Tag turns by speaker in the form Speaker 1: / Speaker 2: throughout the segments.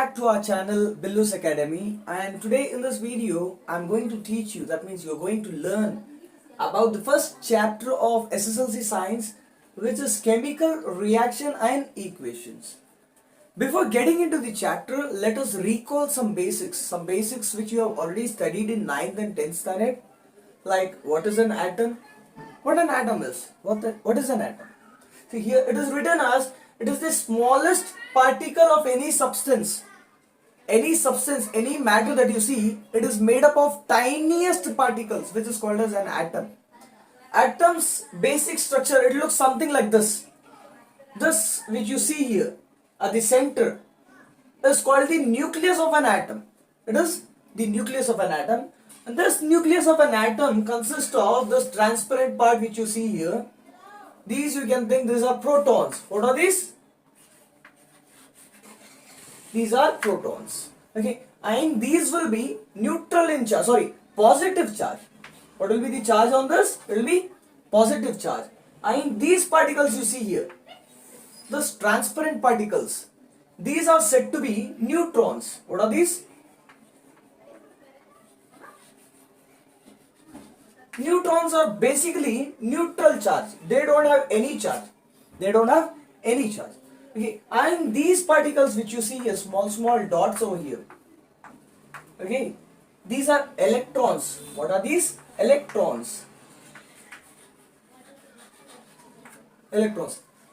Speaker 1: back to our channel Billus Academy, and today in this video I'm going to teach you, that means you're going to learn about the first chapter of SSLC science, which is chemical reaction and equations. Before getting into the chapter, let us recall some basics which you have already studied in 9th and 10th standard, like what is an atom, what an atom is, what is an atom. See, here it is written as it is the smallest particle of any substance, any matter that you see. It is made up of tiniest particles, which is called as an atom. Atom's basic structure, it looks something like this. This which you see here at the center is called the nucleus of an atom. It is the nucleus of an atom, and this nucleus of an atom consists of this transparent part which you see here. These you can think these are protons. What are these? These are protons. Okay, and these will be neutral in charge, positive charge. What will be the charge on this? It will be positive charge. And these particles you see here, these transparent particles, these are said to be neutrons. What are these? Neutrons are basically neutral charge. They don't have any charge. Okay, and these particles which you see here, small dots over here. Okay, these are electrons. What are these? Electrons.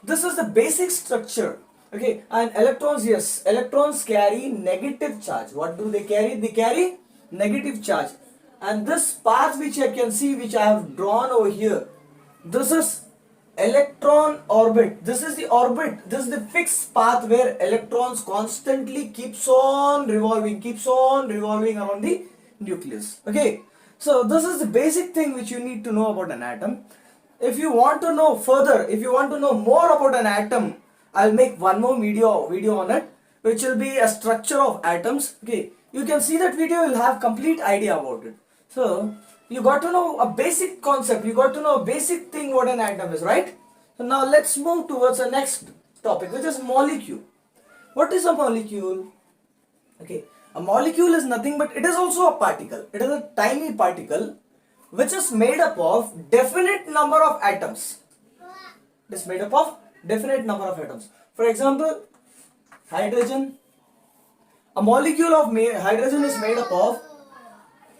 Speaker 1: This is the basic structure. Okay, and electrons, yes, electrons carry negative charge. What do they carry? They carry negative charge. And this path which I can see, which I have drawn over here, this is electron orbit. This is the orbit. This is the fixed path where electrons constantly keeps on revolving around the nucleus. Okay, so this is the basic thing which you need to know about an atom. If you want to know further, if you want to know more about an atom, I'll make one more video on it, which will be a structure of atoms. Okay, you can see that video, you'll have complete idea about it. So you got to know a basic concept, you got to know a basic thing what an atom is, right? So now let's move towards the next topic, which is molecule. What is a molecule? Okay, a molecule is nothing but it is also a particle. It is a tiny particle which is made up of definite number of atoms. It is made up of definite number of atoms. For example, hydrogen. A molecule of hydrogen is made up of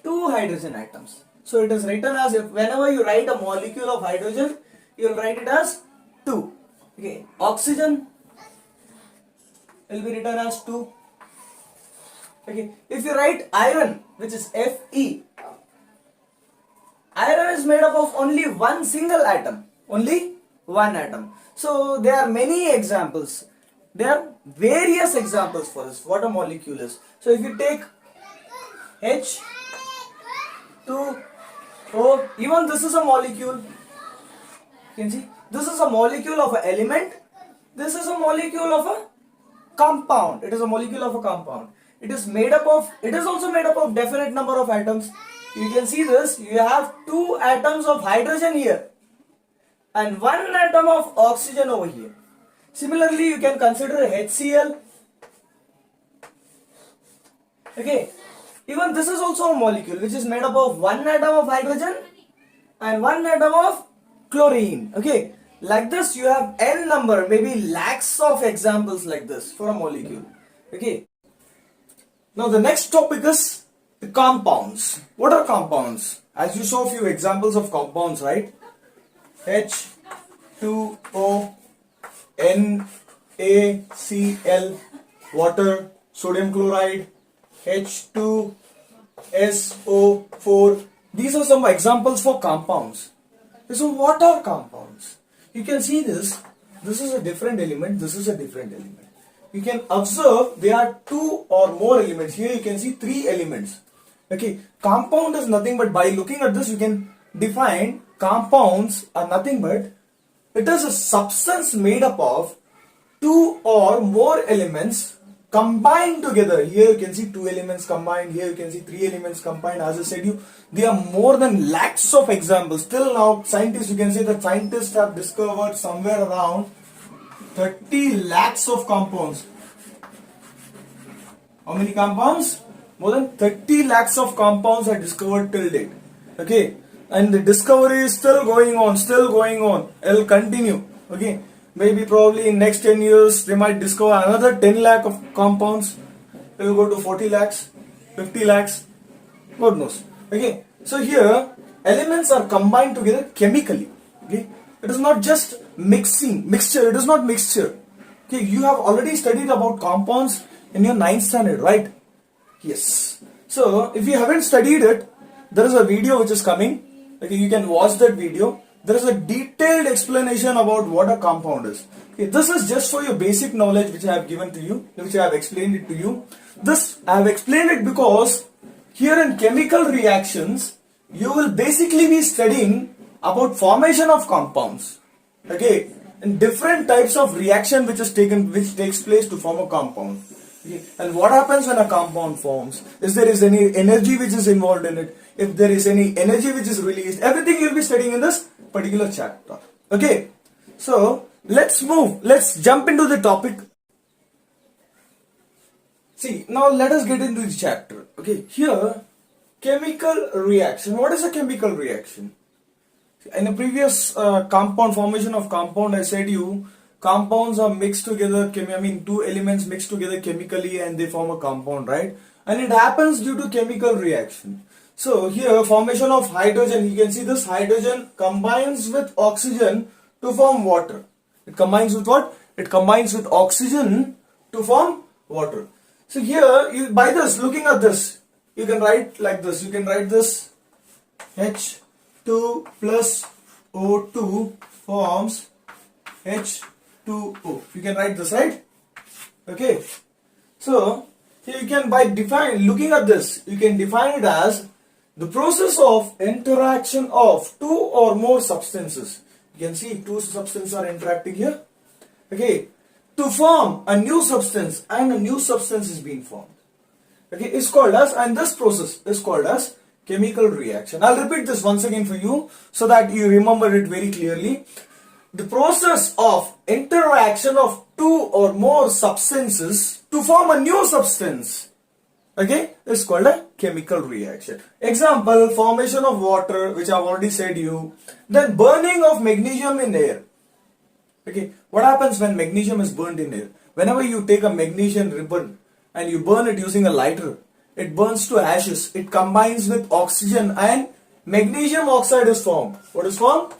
Speaker 1: 2 hydrogen atoms. So it is written as, if whenever you write a molecule of hydrogen, you will write it as 2. Okay, oxygen will be written as 2. Okay, if you write iron, which is Fe, iron is made up of only one single atom, only one atom. So there are many examples. There are various examples for this, what a molecule is. So if you take H2O, even this is a molecule. You can see, this is a molecule of an element. This is a molecule of a compound. It is a molecule of a compound. It is also made up of definite number of atoms. You can see this, you have 2 atoms of hydrogen here and 1 atom of oxygen over here. Similarly, you can consider HCl. Okay, even this is also a molecule which is made up of 1 atom of hydrogen and 1 atom of chlorine. Okay, like this you have n number, maybe lakhs of examples like this for a molecule. Okay, now the next topic is the compounds. What are compounds? As you saw a few examples of compounds, right? H2O, NaCl, water, sodium chloride, H2SO4. These are some examples for compounds. So what are compounds? You can see this. This is a different element. This is a different element. You can observe there are 2 or more elements. Here you can see 3 elements. Okay, compound is nothing but, by looking at this you can define compounds are nothing but it is a substance made up of 2 or more elements combined together. Here you can see 2 elements combined, here you can see 3 elements combined. As I said there are more than lakhs of examples. Till now scientists, you can say that scientists have discovered somewhere around 30 lakhs of compounds. How many compounds? More than 30 lakhs of compounds are discovered till date. Okay, and the discovery is still going on, it'll continue. Okay, maybe probably in next 10 years they might discover another 10 lakh of compounds. It will go to 40 lakhs, 50 lakhs, God knows. Okay, so here elements are combined together chemically. Okay, it is not just mixture, it is not mixture. Okay, you have already studied about compounds in your 9th standard, right? Yes. So if you haven't studied it, there is a video which is coming. Okay, you can watch that video. There is a detailed explanation about what a compound is. Okay, this is just for your basic knowledge which I have given to you, which I have explained it to you. This I have explained it because here in chemical reactions, you will basically be studying about formation of compounds. Okay, and different types of reaction which takes place to form a compound. Okay. And what happens when a compound forms? If there is any energy which is involved in it, if there is any energy which is released, everything you will be studying in this particular chapter. Okay, so let's jump into the topic. See, now let us get into the chapter. Okay, here, chemical reaction. What is a chemical reaction? In the previous compound formation of compound, I said you compounds are mixed together. Two elements mixed together chemically and they form a compound, right? And it happens due to chemical reaction. So here, formation of hydrogen. You can see this hydrogen combines with oxygen to form water. It combines with what? It combines with oxygen to form water. So here, by this, looking at this, you can write like this. You can write this H2 plus O2 forms H2O. You can write this, right? Okay. So here you can looking at this, you can define it as the process of interaction of two or more substances. You can see two substances are interacting here. Okay. To form a new substance, and a new substance is being formed. Okay, it's called as, and this process is called as chemical reaction. I'll repeat this once again for you so that you remember it very clearly. The process of interaction of two or more substances to form a new substance, okay, is called a chemical reaction. Example, formation of water, which I've already said you. Then burning of magnesium in air. Okay, what happens when magnesium is burned in air? Whenever you take a magnesium ribbon and you burn it using a lighter, it burns to ashes. It combines with oxygen and magnesium oxide is formed. What is formed?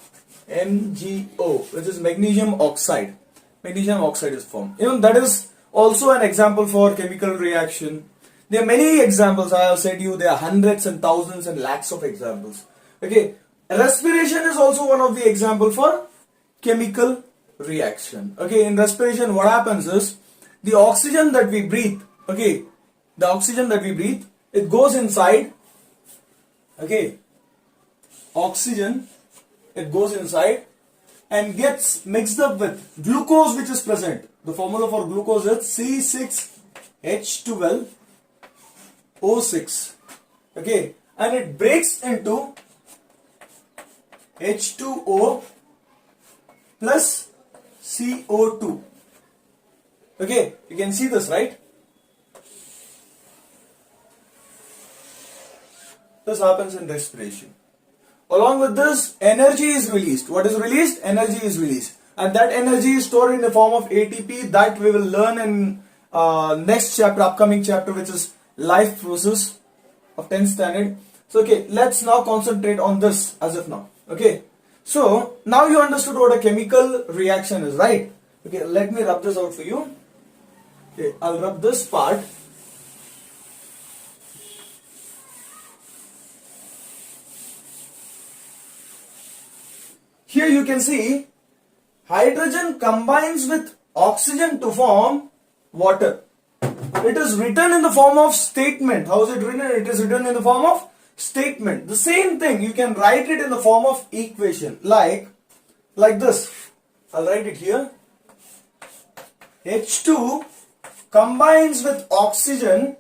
Speaker 1: MgO, which is magnesium oxide. Magnesium oxide is formed. That is also an example for chemical reaction. There are many examples. I have said you there are hundreds and thousands and lakhs of examples. Okay, respiration is also one of the example for chemical reaction. Okay, in respiration, what happens is the oxygen that we breathe. Okay, the oxygen that we breathe, it goes inside. Okay, oxygen, it goes inside and gets mixed up with glucose which is present. The formula for glucose is C6H12O6. Okay, and it breaks into H2O plus CO2. Okay, you can see this, right? This happens in respiration. Along with this, energy is released. What is released? Energy is released. And that energy is stored in the form of ATP that we will learn in next chapter, upcoming chapter, which is life process of 10th standard. So, okay, let's now concentrate on this as of now. Okay. So, now you understood what a chemical reaction is, right? Okay, let me rub this out for you. Okay, I'll rub this part. Here you can see hydrogen combines with oxygen to form water. It is written in the form of statement. How is it written? It is written in the form of statement. The same thing, you can write it in the form of equation, like this. I'll write it here. H2 combines with oxygen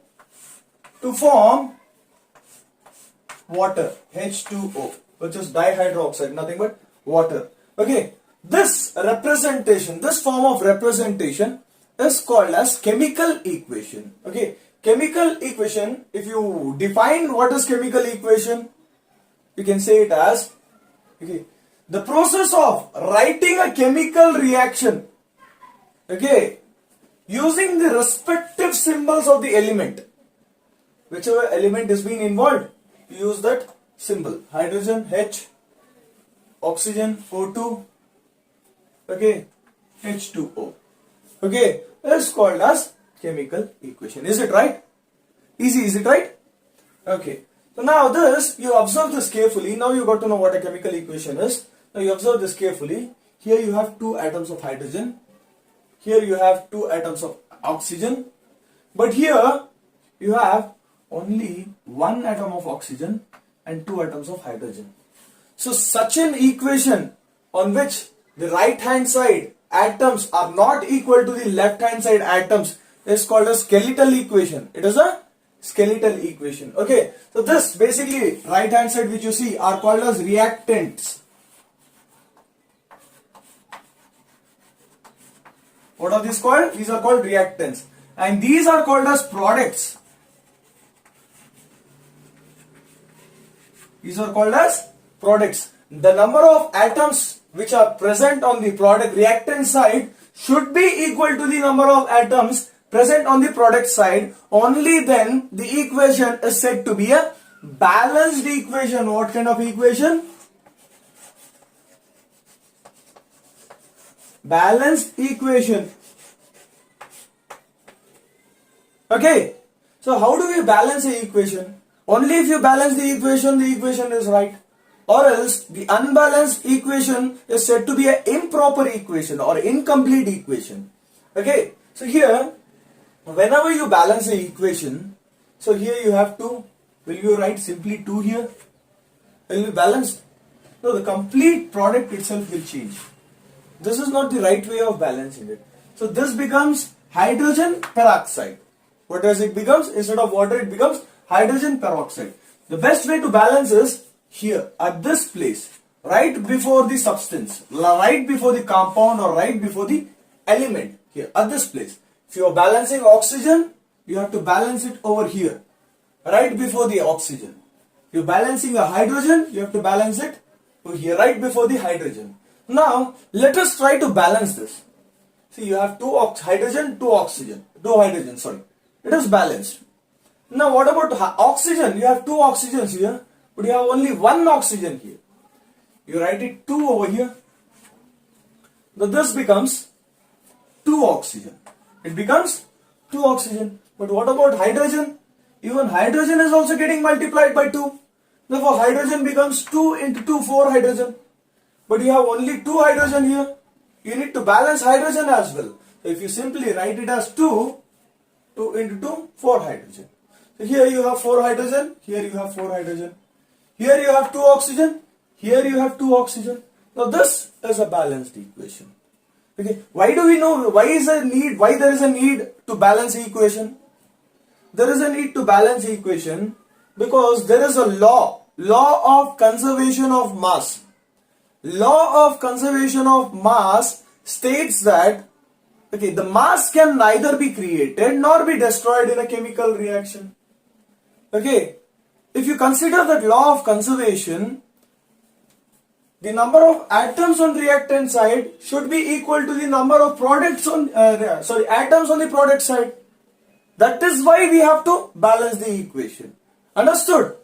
Speaker 1: to form water, H2O, which is dihydroxide, nothing but water. Okay, this representation, this form of representation is called as chemical equation. Okay, chemical equation, if you define what is chemical equation, you can say it as, okay, the process of writing a chemical reaction, okay, using the respective symbols of the element. Whichever element is being involved, you use that symbol. Hydrogen H, oxygen O2, okay, H2O. Okay, that's called as chemical equation. Is it right? Easy, is it right? Okay. So now this, you observe this carefully. Now you got to know what a chemical equation is. Now you observe this carefully. Here you have 2 atoms of hydrogen. Here you have 2 atoms of oxygen. But here you have only 1 atom of oxygen and 2 atoms of hydrogen. So such an equation on which the right hand side atoms are not equal to the left hand side atoms is called a skeletal equation. It is a skeletal equation. Okay, so this basically right hand side which you see are called as reactants. What are these called? These are called reactants, and these are called as products. These are called as products. The number of atoms which are present on the product reactant side should be equal to the number of atoms present on the product side. Only then the equation is said to be a balanced equation. What kind of equation? Balanced equation. Okay. So how do we balance the equation? Only if you balance the equation is right. Or else the unbalanced equation is said to be an improper equation or incomplete equation. Okay. So here, whenever you balance the equation, so here you have 2. Will you write simply 2 here? Will you balance? No, the complete product itself will change. This is not the right way of balancing it. So this becomes hydrogen peroxide. What does it becomes? Instead of water, it becomes hydrogen peroxide. The best way to balance is here at this place, right before the substance, right before the compound or right before the element, here at this place. If you are balancing oxygen, you have to balance it over here, right before the oxygen. If you are balancing a hydrogen, you have to balance it over here, right before the hydrogen. Now let us try to balance this. See, you have 2 hydrogen, 2 oxygen, 2 hydrogen, sorry. It is balanced. Now what about oxygen? You have 2 oxygens here, but you have only 1 oxygen here. You write it 2 over here. Now this becomes 2 oxygen. It becomes 2 oxygen. But what about hydrogen? Even hydrogen is also getting multiplied by 2. Therefore hydrogen becomes 2 into 2, 4 hydrogen. But you have only 2 hydrogen here. You need to balance hydrogen as well. So if you simply write it as 2 into 2, 4 hydrogen. So here you have 4 hydrogen, here you have 4 hydrogen. Here you have 2 oxygen, here you have 2 oxygen. Now this is a balanced equation. Okay, why do we know, why there is a need to balance the equation? There is a need to balance the equation because there is a law of conservation of mass. Law of conservation of mass states that, okay, the mass can neither be created nor be destroyed in a chemical reaction. Okay, if you consider that law of conservation, the number of atoms on reactant side should be equal to the number of products on atoms on the product side. That is why we have to balance the equation. Understood?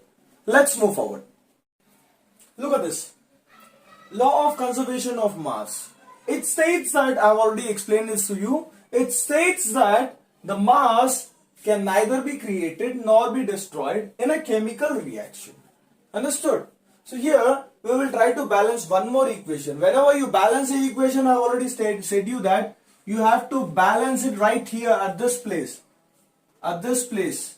Speaker 1: Let's move forward. Look at this. Law of conservation of mass. It states that, I have already explained this to you, it states that the mass can neither be created nor be destroyed in a chemical reaction. Understood? So here we will try to balance one more equation. Whenever you balance the equation, I have already said you that you have to balance it right here at this place. At this place.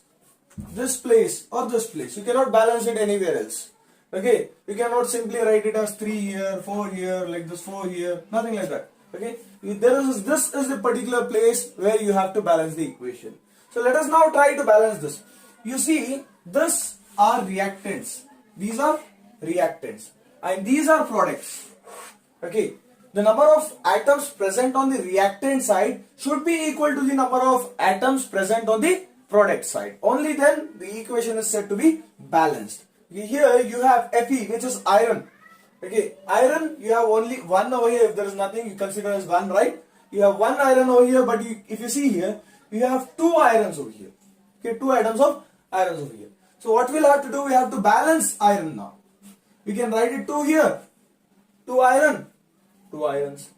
Speaker 1: This place or this place. You cannot balance it anywhere else. Okay, you cannot simply write it as 3 here, 4 here, like this, 4 here, nothing like that. Okay, this is the particular place where you have to balance the equation. So let us now try to balance this. You see, this are reactants. These are reactants, and these are products. Okay, the number of atoms present on the reactant side should be equal to the number of atoms present on the product side. Only then the equation is said to be balanced. Okay, here you have Fe, which is iron. Okay, iron, you have only one over here. If there is nothing, you consider as one, right? You have one iron over here, but if you see here, you have two irons over here. Okay, two atoms of irons over here. So what we'll have to do, we have to balance iron now. We can write it 2 here. 2 iron, 2 irons.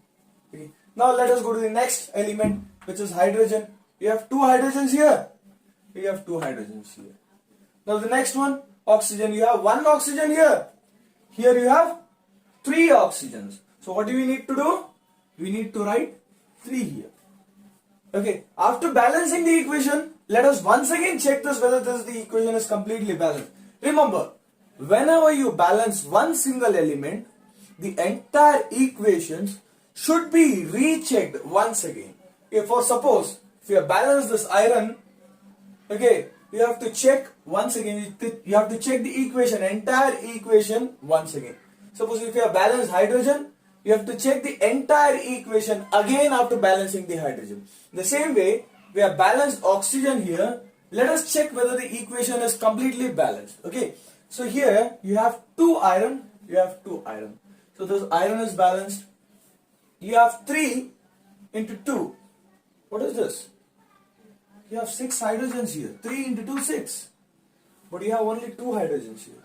Speaker 1: Okay. Now let us go to the next element, which is hydrogen. You have 2 hydrogens here. You have 2 hydrogens here. Now the next one, oxygen. You have 1 oxygen here. Here you have 3 oxygens. So what do we need to do? We need to write 3 here. Okay. After balancing the equation, let us once again check this whether the equation is completely balanced. Remember, whenever you balance one single element, the entire equations should be rechecked once again. Okay, for suppose, if you have balanced this iron, okay, you have to check once again, you have to check the equation, entire equation once again. Suppose if you have balanced hydrogen, you have to check the entire equation again after balancing the hydrogen. The same way, we have balanced oxygen here. Let us check whether the equation is completely balanced. Okay, so here you have 2 iron, you have 2 iron. So this iron is balanced. You have 3 into 2. What is this? You have 6 hydrogens here. 3 into 2, 6. But you have only 2 hydrogens here.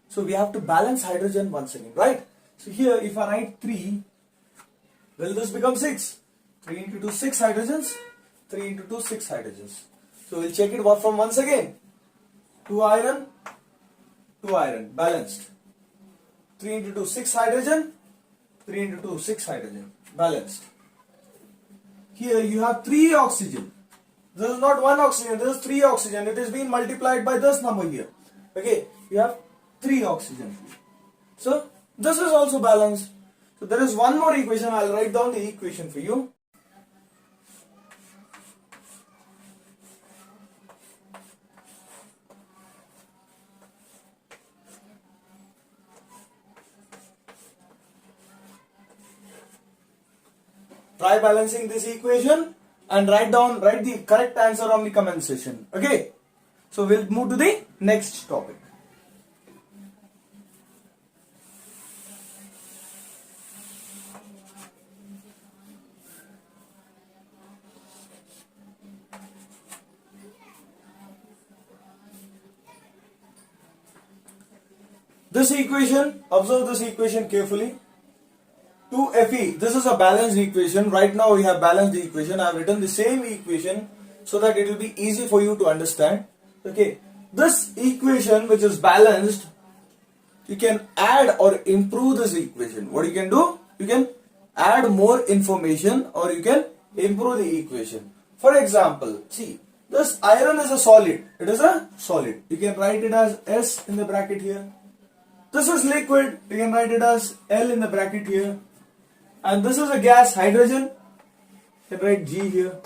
Speaker 1: So we have to balance hydrogen once again, right? So here if I write 3, will this become 6? 3 into 2, 6 hydrogens. 3 into 2, 6 hydrogens. So we'll check it from once again. 2 iron, balanced. 3 into 2, 6 hydrogen. 3 into 2, 6 hydrogen, balanced. Here you have 3 oxygen. This is not 1 oxygen, this is 3 oxygen. It is being multiplied by this number here. Okay, you have 3 oxygen. So this is also balanced. So there is one more equation. I'll write down the equation for you. Try balancing this equation and write the correct answer on the comment section. Okay. So we'll move to the next topic. This equation, observe this equation carefully. 2Fe, this is a balanced equation. Right now we have balanced the equation. I have written the same equation so that it will be easy for you to understand. Okay, this equation which is balanced, you can add or improve this equation. What you can do? You can add more information or you can improve the equation. For example, see, this iron is a solid. It is a solid. You can write it as S in the bracket here. This is liquid. You can write it as L in the bracket here. And this is a gas, hydrogen. You can write G here.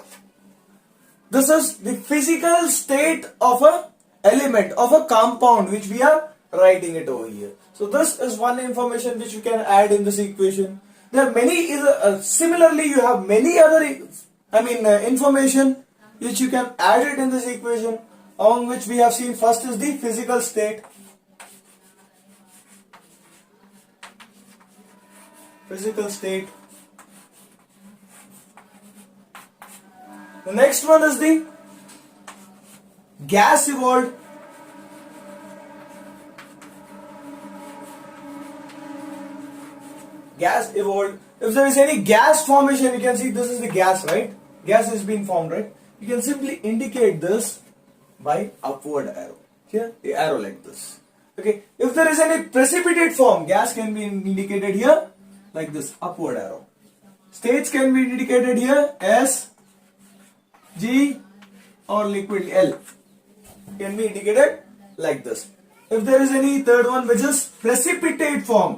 Speaker 1: This is the physical state of a element, of a compound, which we are writing it over here. So this is one information which you can add in this equation. There are many, similarly you have many other, information which you can add it in this equation, among which we have seen first is the physical state. Physical state. The next one is the gas evolved. Gas evolved. If there is any gas formation, you can see this is the gas, right? Gas is being formed, right? You can simply indicate this by upward arrow. Here, the arrow like this. Okay. If there is any precipitate form, gas can be indicated here like this, upward arrow. States can be indicated here S, G, or liquid L. Can be indicated like this. If there is any third one which is precipitate form,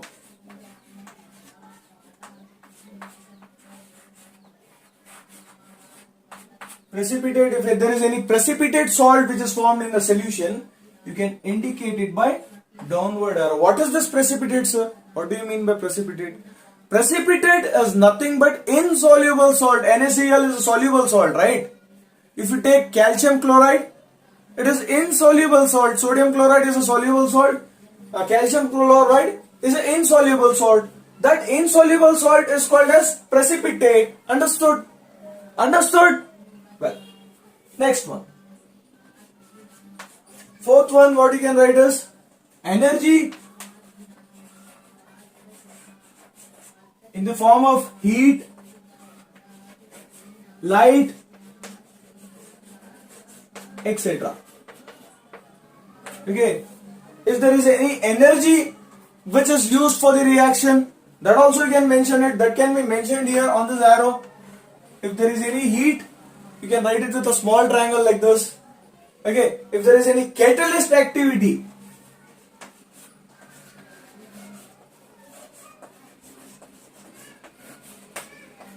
Speaker 1: precipitate, if there is any precipitate salt which is formed in the solution, you can indicate it by downward arrow. What is this precipitate, sir? What do you mean by precipitate? Precipitate is nothing but insoluble salt. NaCl is a soluble salt, right? If you take calcium chloride, it is insoluble salt. Sodium chloride is a soluble salt. Calcium chloride is an insoluble salt. That insoluble salt is called as precipitate. Understood? Understood? Well, next one. Fourth one, what you can write is energy in the form of heat, light, etc. Okay, if there is any energy which is used for the reaction, that also you can mention it. That can be mentioned here on this arrow. If there is any heat, you can write it with a small triangle like this. Okay, if there is any catalyst activity,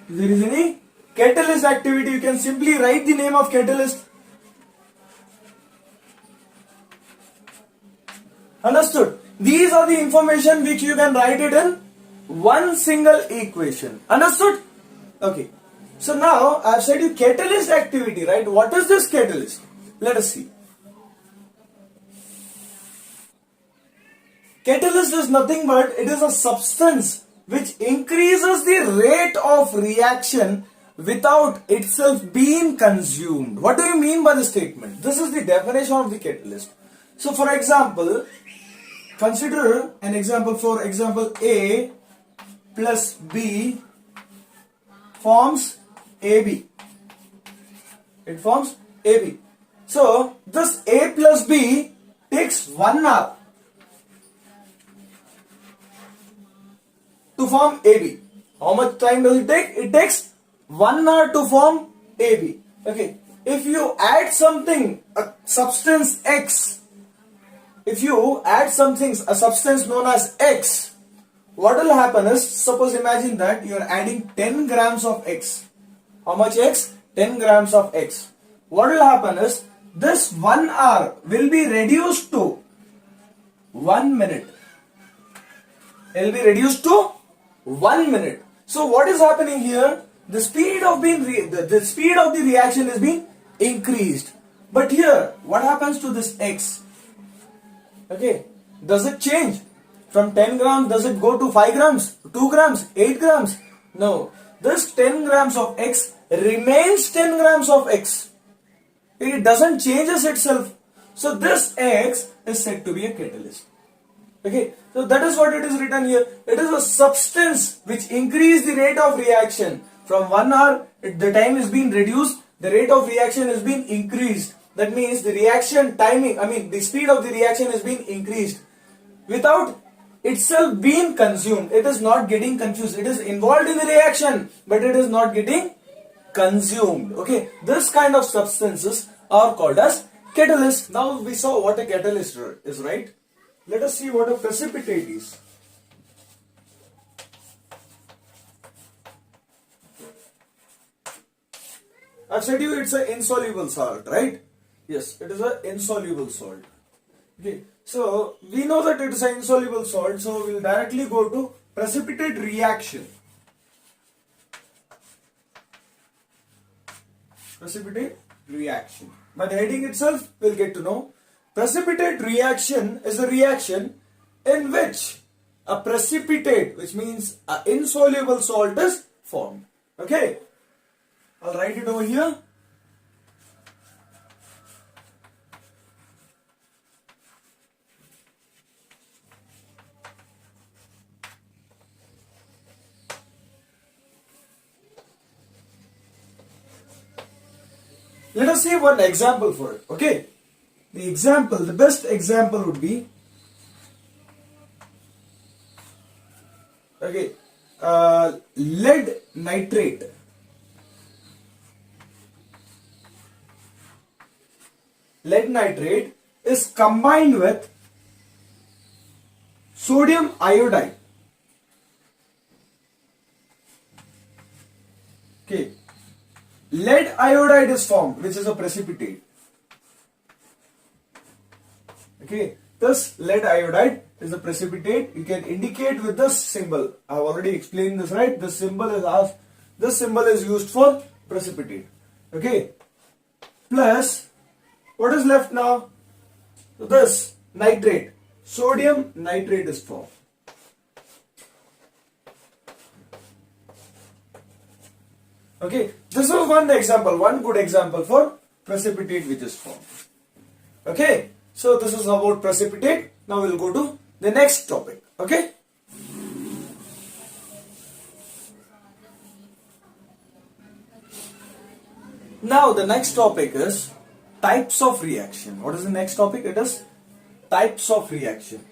Speaker 1: if there is any catalyst activity, you can simply write the name of catalyst. Understood? These are the information which you can write it in one single equation. Understood? Okay. So now I have said you catalyst activity, right? What is this catalyst? Let us see. Catalyst is nothing but it is a substance which increases the rate of reaction without itself being consumed. What do you mean by the statement? This is the definition of the catalyst. So for example, consider an example. For example, A plus B forms AB. It forms AB. So this A plus B takes 1 hour to form AB. How much time does it take? It takes 1 hour to form AB. Okay. If you add something, a substance X, if you add something, a substance known as X, what will happen is, suppose imagine that you are adding 10 grams of X. How much X? 10 grams of X. What will happen is, this 1 hour will be reduced to 1 minute. It will be reduced to 1 minute. So what is happening here? The speed of the speed of the reaction is being increased. But here, what happens to this X? Okay, does it change? From 10 grams, does it go to 5 grams, 2 grams, 8 grams? No. This 10 grams of X remains 10 grams of X. It doesn't changes itself. So this X is said to be a catalyst. Okay, so that is what it is written here. It is a substance which increase the rate of reaction. From 1 hour, the time is being reduced, the rate of reaction is being increased. That means the reaction timing, the speed of the reaction is being increased without itself being consumed. It is not getting confused. It is involved in the reaction, but it is not getting consumed. Okay, this kind of substances are called as catalyst. Now we saw what a catalyst is, right? Let us see what a precipitate is. I've said you it's an insoluble salt, right? Yes, it is an insoluble salt. Okay, so we know that it is an insoluble salt, so we'll directly go to precipitate reaction. Precipitate reaction. By the heading itself, we'll get to know. Precipitate reaction is a reaction in which a precipitate, which means an insoluble salt, is formed. Okay, I'll write it over here. Let us see one example for it. Okay, the best example would be, okay, lead nitrate. Lead nitrate is combined with sodium iodide. Okay, lead iodide is formed, which is a precipitate. Okay, this lead iodide is a precipitate. You can indicate with this symbol. I have already explained this, right? This symbol is used for precipitate. Okay. plus what is left now? So this nitrate, sodium nitrate is formed. Okay, this is one example, one good example for precipitate which is formed. Okay, so this is about precipitate. Now we'll go to the next topic. Okay. Now the next topic is types of reaction. What is the next topic? It is types of reaction.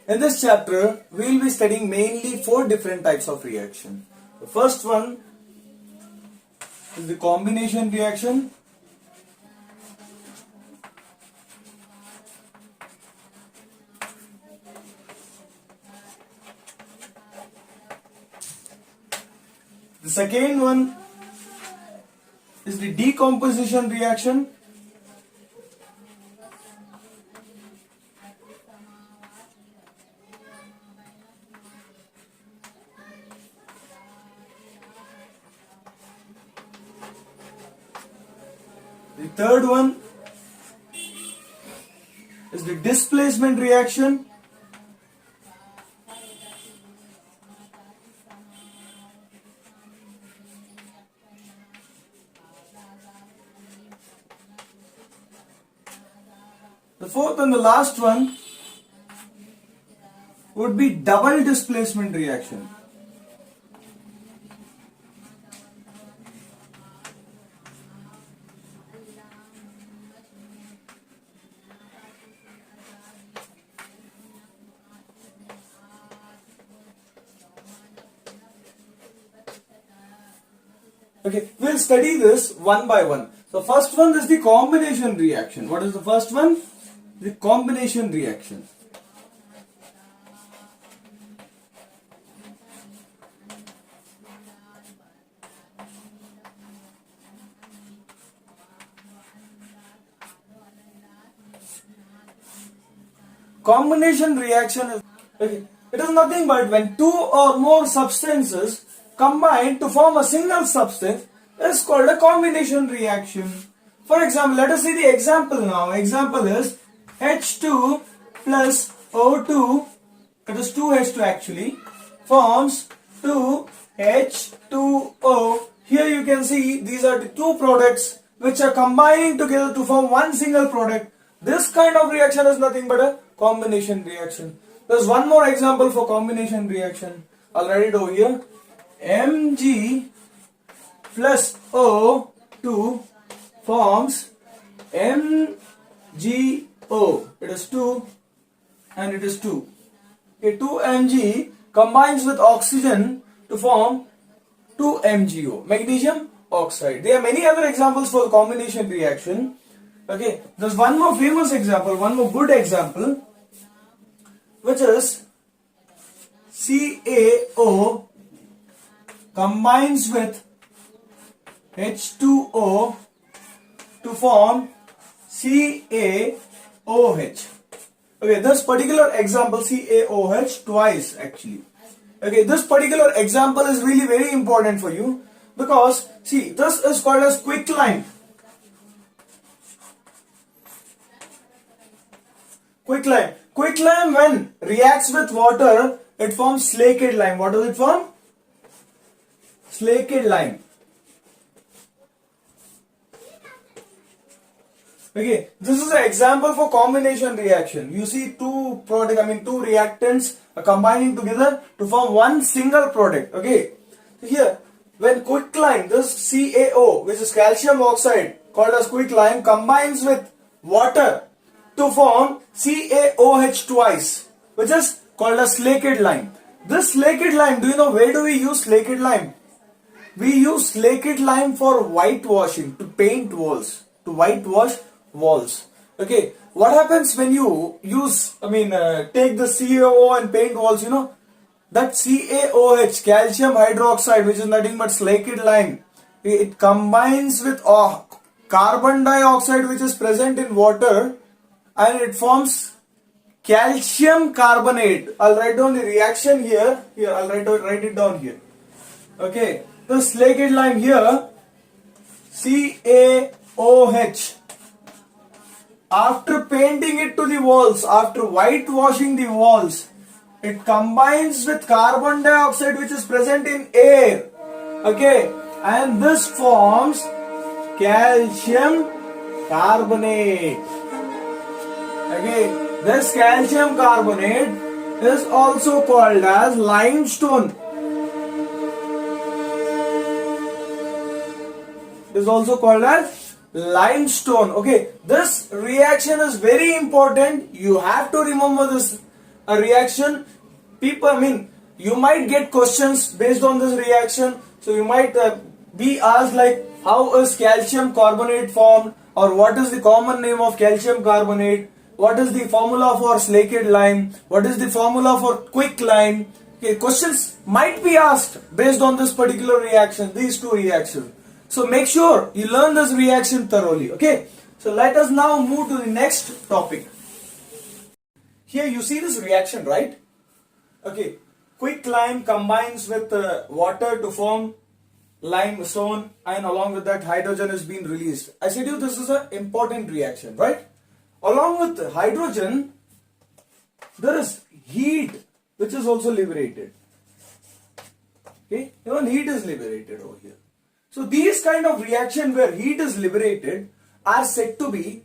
Speaker 1: In this chapter, we will be studying mainly 4 different types of reaction. The first one is the combination reaction. The second one is the decomposition reaction. The third one is the displacement reaction. The fourth and the last one would be double displacement reaction. Okay, we'll study this one by one. So first one is the combination reaction. What is the first one? The combination reaction. Combination reaction is, okay, it is nothing but when 2 or more substances combine to form a single substance is called a combination reaction. For example, let us see the example now. Example is H2 plus O2, it is 2H2 actually, forms 2H2O. Here you can see these are the 2 products which are combining together to form one single product. This kind of reaction is nothing but a combination reaction. There's one more example for combination reaction. I'll write it over here. Mg plus O2 forms MgO. It is 2 and it is 2. Okay, 2Mg combines with oxygen to form 2MgO, magnesium oxide. There are many other examples for combination reaction. Okay, there's one more famous example, one more good example, which is CaO combines with H2O to form CaOH. Okay, this particular example CaOH twice actually. Okay, this particular example is really very important for you because see, this is called as quicklime. Quicklime. Quicklime when reacts with water, it forms slaked lime. What does it form? Slaked lime. Okay, this is an example for combination reaction. You see two reactants are combining together to form one single product. Okay, so here when quicklime, this CaO, which is calcium oxide called as quicklime, combines with water to form CaOH twice, which is called as slaked lime. This slaked lime, do you know where do we use slaked lime? We use slaked lime for whitewashing, to paint walls, to whitewash walls. Okay, what happens when you use, take the CaO and paint walls, you know, that CaOH, calcium hydroxide, which is nothing but slaked lime, It combines with carbon dioxide which is present in water, and it forms calcium carbonate. I'll write down the reaction here. Here, I'll write it down here. Okay, the slaked lime here, CaOH. After painting it to the walls, after whitewashing the walls, it combines with carbon dioxide which is present in air. Okay, and this forms calcium carbonate. Okay, this calcium carbonate is also called as limestone. Is also called as limestone. Okay, this reaction is very important. You have to remember this reaction. People, you might get questions based on this reaction. So you might be asked like, how is calcium carbonate formed, or what is the common name of calcium carbonate? What is the formula for slaked lime? What is the formula for quicklime? Okay, questions might be asked based on this particular reaction, these two reactions. So make sure you learn this reaction thoroughly. Okay. So let us now move to the next topic. Here you see this reaction, right? Okay. Quicklime combines with water to form limestone, and along with that hydrogen is being released. I said you this is an important reaction, right? Along with hydrogen, there is heat which is also liberated. Okay. Even heat is liberated over here. So these kind of reaction where heat is liberated are said to be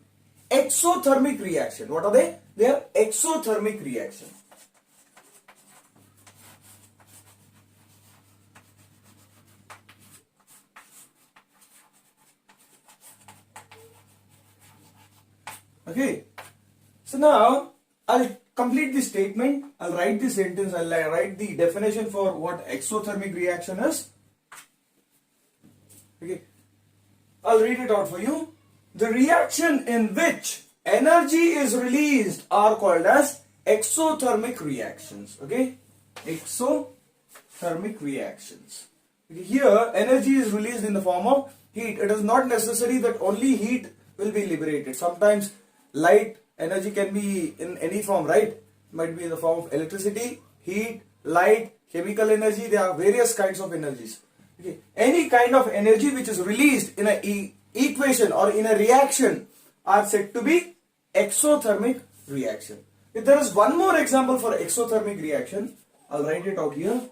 Speaker 1: exothermic reaction. What are they? They are exothermic reaction. Okay. So now I'll complete the statement. I'll write the sentence. I'll write the definition for what exothermic reaction is. Okay, I'll read it out for you. The reaction in which energy is released are called as exothermic reactions. Okay, exothermic reactions. Okay, here, energy is released in the form of heat. It is not necessary that only heat will be liberated. Sometimes light energy can be in any form, right? It might be in the form of electricity, heat, light, chemical energy. There are various kinds of energies. Okay. Any kind of energy which is released in an equation or in a reaction are said to be exothermic reaction. If there is one more example for exothermic reaction, I'll write it out here.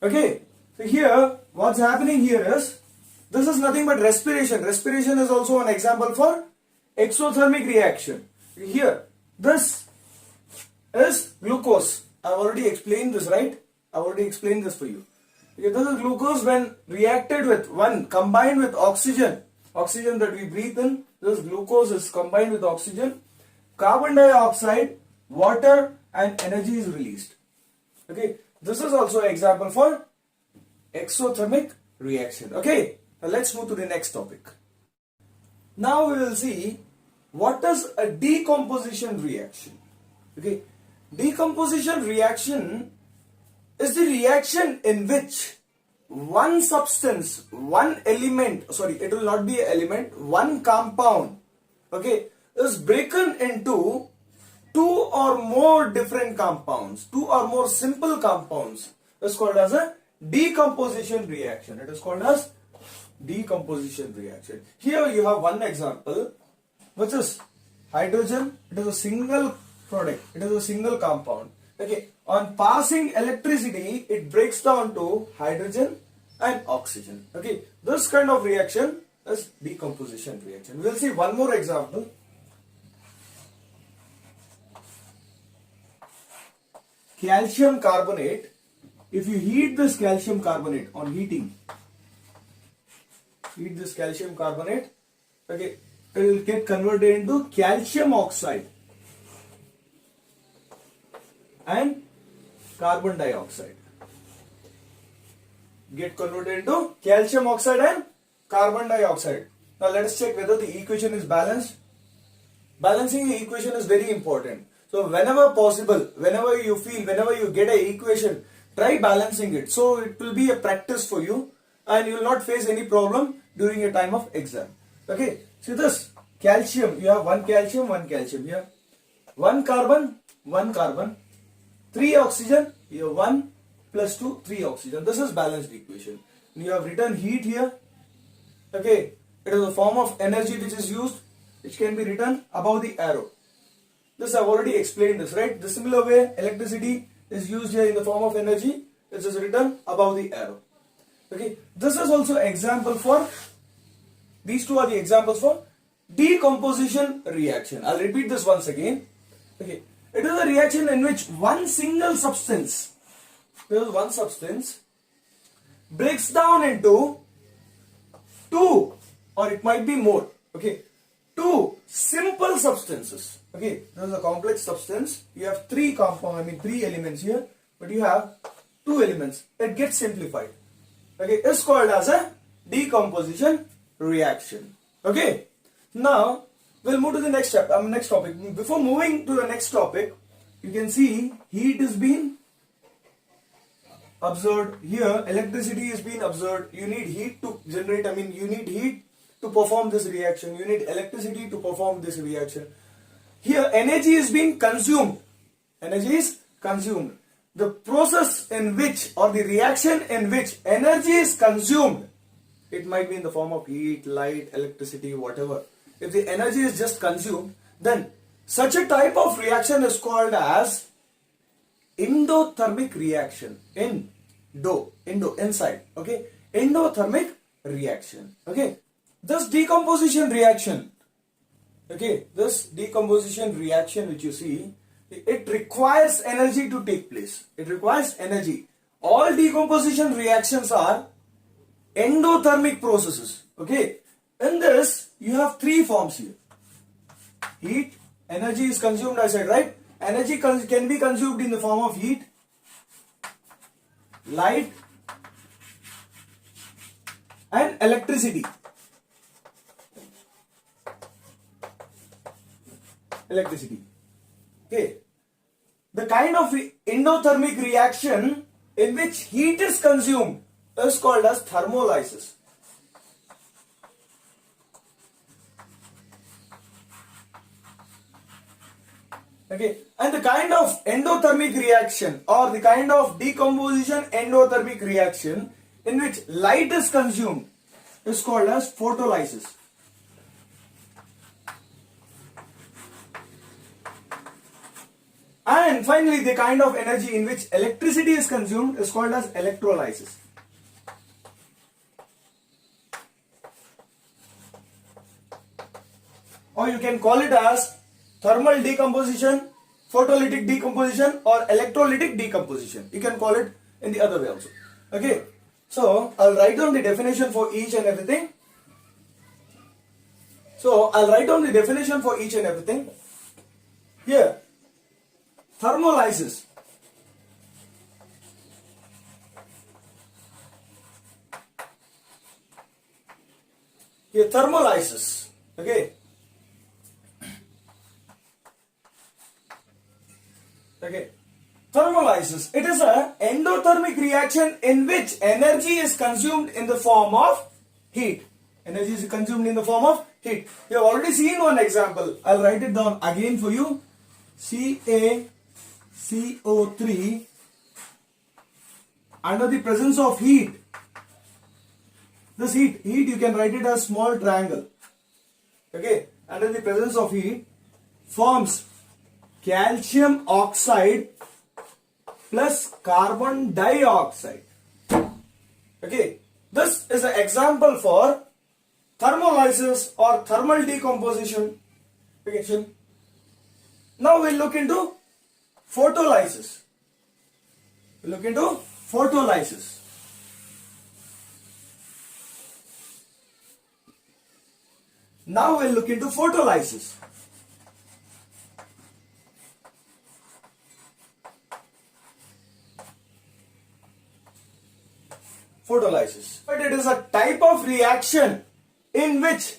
Speaker 1: Okay, so here what's happening here is, this is nothing but respiration. Respiration is also an example for exothermic reaction. Here, this is glucose. I've already explained this, right? I've already explained this for you. Okay, this is glucose when reacted with combined with oxygen. Oxygen that we breathe in, this glucose is combined with oxygen, carbon dioxide, water, and energy is released. Okay. This is also an example for exothermic reaction. Okay, now let's move to the next topic. Now we will see what is a decomposition reaction. Okay, decomposition reaction is the reaction in which one substance, one element, sorry, it will not be an element, one compound, okay, is broken into two or more different compounds, two or more simple compounds. Is called as a decomposition reaction. It is called as decomposition reaction. Here you have one example, which is hydrogen. It is a single product. It is a single compound. Okay. On passing electricity, it breaks down to hydrogen and oxygen. Okay. This kind of reaction is decomposition reaction. We will see one more example. Calcium carbonate. If you heat this calcium carbonate on heating, heat this calcium carbonate, okay, it will get converted into calcium oxide and carbon dioxide. Get converted into calcium oxide and carbon dioxide. Now let us check whether the equation is balanced. Balancing the equation is very important. So whenever possible, whenever you feel, whenever you get an equation, try balancing it. So it will be a practice for you and you will not face any problem during your time of exam. Okay, see this calcium, you have one calcium here. One carbon, 3 oxygen, you have 1 plus 2, 3 oxygen. This is balanced equation. You have written heat here. Okay, it is a form of energy which is used, which can be written above the arrow. This I have already explained this, right? The similar way electricity is used here in the form of energy, which is written above the arrow. Okay, this is also example for, these two are the examples for decomposition reaction. I'll repeat this once again. Okay, it is a reaction in which one single substance, there is one substance, breaks down into two, or it might be more, okay, two simple substances. Okay, this is a complex substance. You have three elements here, but you have two elements. It gets simplified. Okay, it's called as a decomposition reaction. Okay, now we'll move to the next topic. Before moving to the next topic, you can see heat is being observed here. Electricity is being observed. You need heat to generate. You need heat to perform this reaction. You need electricity to perform this reaction. Here energy is being consumed. Energy is consumed. The process in which, or the reaction in which energy is consumed, it might be in the form of heat, light, electricity, whatever. If the energy is just consumed, then such a type of reaction is called as endothermic reaction. Inside. Okay, endothermic reaction. Okay, this decomposition reaction. Okay, this decomposition reaction which you see, it requires energy to take place. It requires energy. All decomposition reactions are endothermic processes. Okay, in this you have three forms here. Heat, energy is consumed, I said, right? Energy can be consumed in the form of heat, light, and electricity. Okay, the kind of endothermic reaction in which heat is consumed is called as thermolysis. Okay, and the kind of endothermic reaction, or the kind of decomposition endothermic reaction in which light is consumed is called as photolysis. And finally, the kind of energy in which electricity is consumed is called as electrolysis. Or you can call it as thermal decomposition, photolytic decomposition, or electrolytic decomposition. You can call it in the other way also. Okay, so I'll write down the definition for each and everything. Here, thermolysis. Here, thermolysis. Okay. Thermolysis. It is an endothermic reaction in which energy is consumed in the form of heat. Energy is consumed in the form of heat. You have already seen one example. I'll write it down again for you. CaCO3 under the presence of heat. This heat you can write it as small triangle. Okay, under the presence of heat forms calcium oxide plus carbon dioxide. Okay, this is an example for thermolysis or thermal decomposition. Okay. Now we'll look into photolysis. Now we'll look into photolysis. Photolysis. But it is a type of reaction in which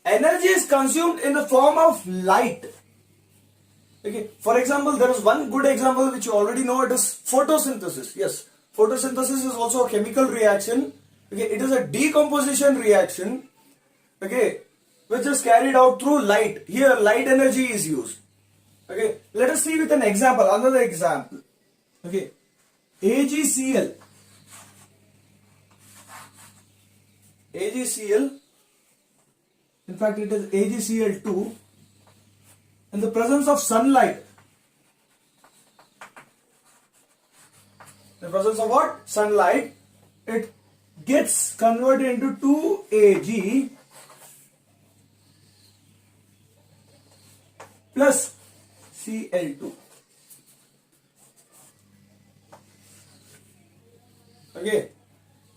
Speaker 1: energy is consumed in the form of light. Okay. For example, there is one good example which you already know. It is photosynthesis. Yes, photosynthesis is also a chemical reaction. Okay, it is a decomposition reaction. Okay, which is carried out through light. Here, light energy is used. Okay, let us see with an example. Another example. Okay, AgCl. AgCl. In fact, it is AgCl2. In the presence of sunlight. In the presence of what? Sunlight. It gets converted into 2Ag plus Cl2. Okay.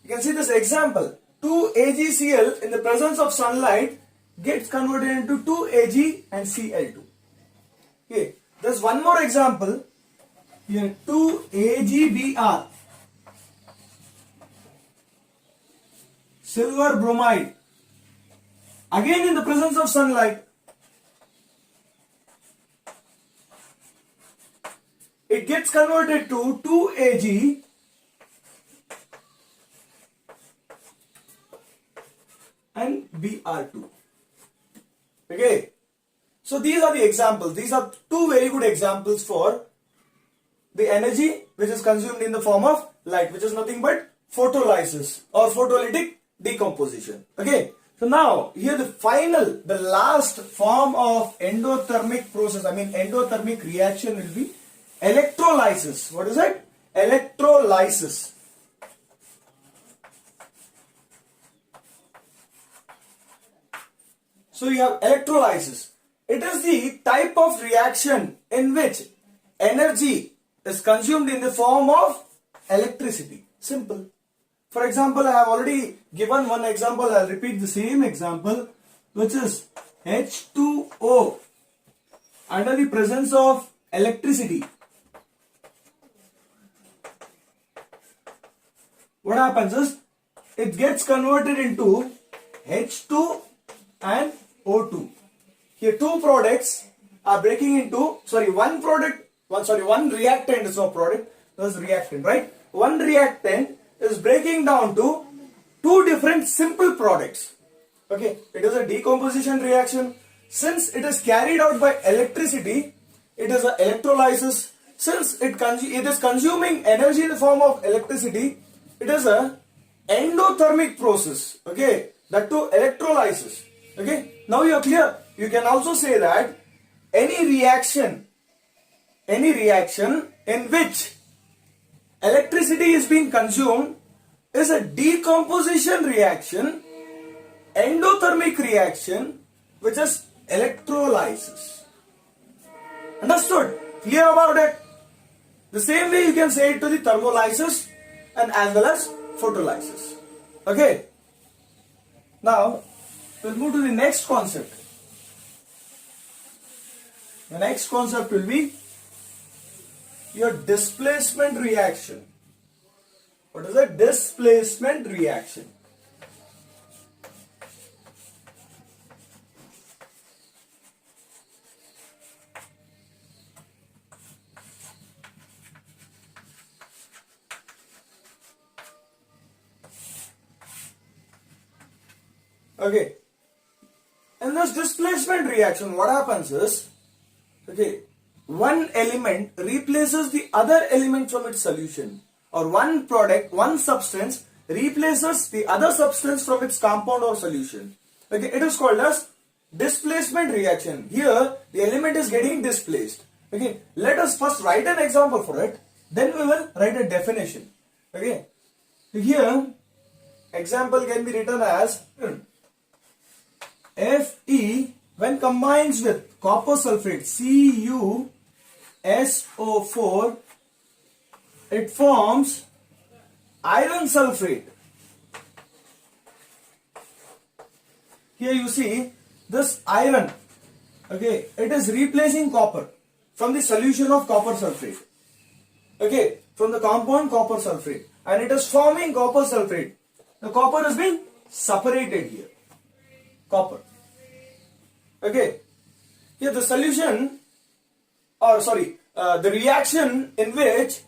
Speaker 1: You can see this example. 2AgCl in the presence of sunlight gets converted into 2Ag and Cl2. Okay. There's one more example. Here 2AgBr. Silver bromide. Again in the presence of sunlight. It gets converted to 2Ag and Br2. Okay. So these are the examples. These are two very good examples for the energy which is consumed in the form of light, which is nothing but photolysis or photolytic decomposition. Okay. So now here the last form of endothermic process, endothermic reaction will be electrolysis. What is it? Electrolysis. So you have electrolysis. It is the type of reaction in which energy is consumed in the form of electricity. Simple. For example, I have already given one example. I'll repeat the same example, which is H2O under the presence of electricity. What happens is it gets converted into H2 and O2. Here two products are breaking into, one reactant is no product, that's reactant, right? One reactant is breaking down to two different simple products. Okay, it is a decomposition reaction. Since it is carried out by electricity, it is an electrolysis. Since it is consuming energy in the form of electricity, it is a endothermic process. Okay, that too electrolysis. Okay, now you are clear. You can also say that any reaction in which electricity is being consumed is a decomposition reaction, endothermic reaction, which is electrolysis. Understood? Clear about it? The same way you can say it to the thermolysis and as well as photolysis. Okay. Now, we'll move to the next concept. The next concept will be your displacement reaction. What is a displacement reaction? Okay. In this displacement reaction, what happens is, one element replaces the other element from its solution, or one product, one substance replaces the other substance from its compound or solution. Okay, it is called as displacement reaction. Here, the element is getting displaced. Okay, let us first write an example for it, then we will write a definition. Okay, here, example can be written as Fe when combines with copper sulfate CuSO4, it forms iron sulfate. Here you see this iron, okay, it is replacing copper from the solution of copper sulfate, okay, from the compound copper sulfate, and it is forming copper sulfate. The copper is being separated here, copper, okay. Here the solution, or sorry, the reaction in which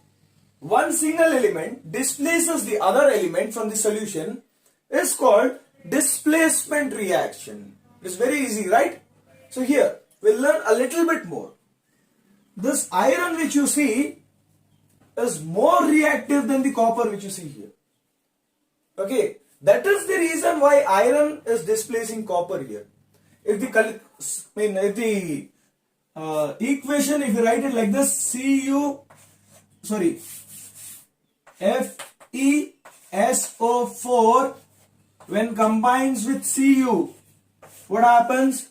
Speaker 1: one single element displaces the other element from the solution is called displacement reaction. It's very easy, right? So here we'll learn a little bit more. This iron which you see is more reactive than the copper which you see here. Okay, that is the reason why iron is displacing copper here. If the equation, if you write it like this, FeSO4 when combines with Cu, what happens?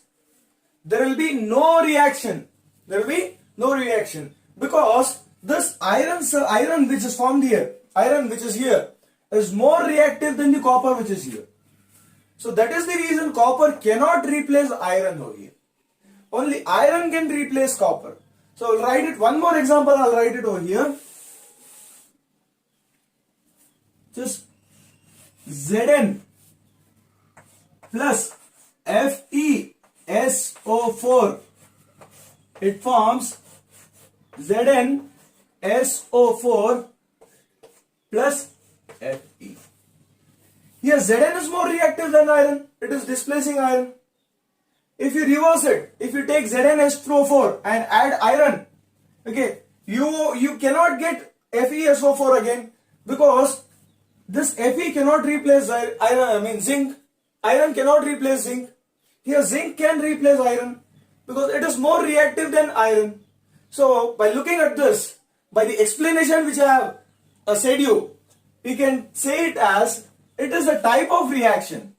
Speaker 1: There will be no reaction. There will be no reaction because this iron which is formed here, iron which is here, is more reactive than the copper which is here. So that is the reason copper cannot replace iron over here. Only iron can replace copper. So I'll write it, one more example I'll write it over here. Just Zn plus FeSO4, it forms ZnSO4 plus Fe. Here Zn is more reactive than iron. It is displacing iron. If you reverse it, if you take ZnSO4 and add iron, okay, you cannot get FeSO4 again because this Fe cannot replace iron, zinc. Iron cannot replace zinc. Here zinc can replace iron because it is more reactive than iron. So by looking at this, by the explanation which I have said you, we can say it as it is a type of reaction.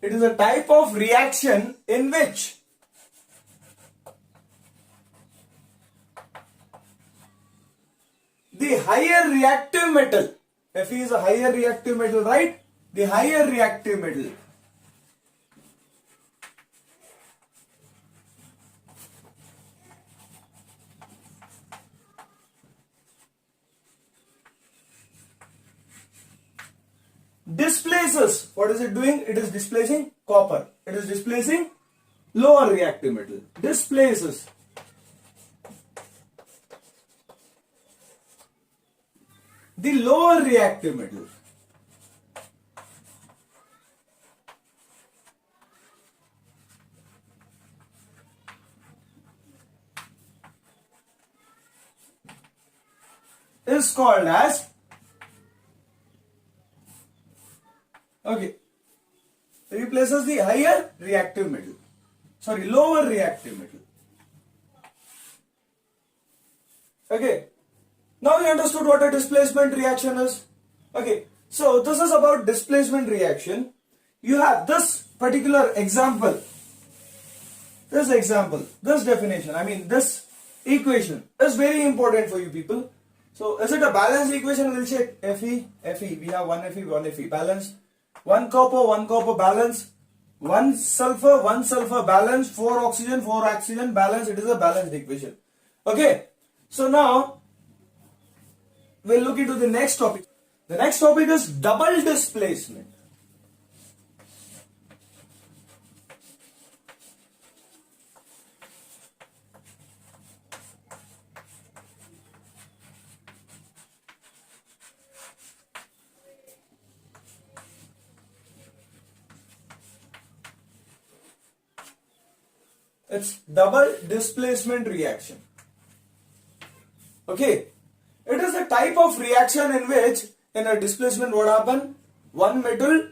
Speaker 1: It is a type of reaction in which the higher reactive metal, Fe is a higher reactive metal, right? The higher reactive metal displaces, what is it doing? It is displacing copper. It is displacing lower reactive metal. Displaces the lower reactive metal. Is called as, okay, replaces the higher reactive metal, sorry, lower reactive metal. Okay, now you understood what a displacement reaction is. Okay, so this is about displacement reaction. You have this particular example, this definition, this equation is very important for you people. So is it a balanced equation? We'll check. Fe, we have one Fe, balance. One copper balance. One sulfur balance. 4 oxygen balance. It is a balanced equation. Okay. So now we'll look into the next topic. The next topic is double displacement. It's double displacement reaction. Okay, it is a type of reaction in which in a displacement what happen? One metal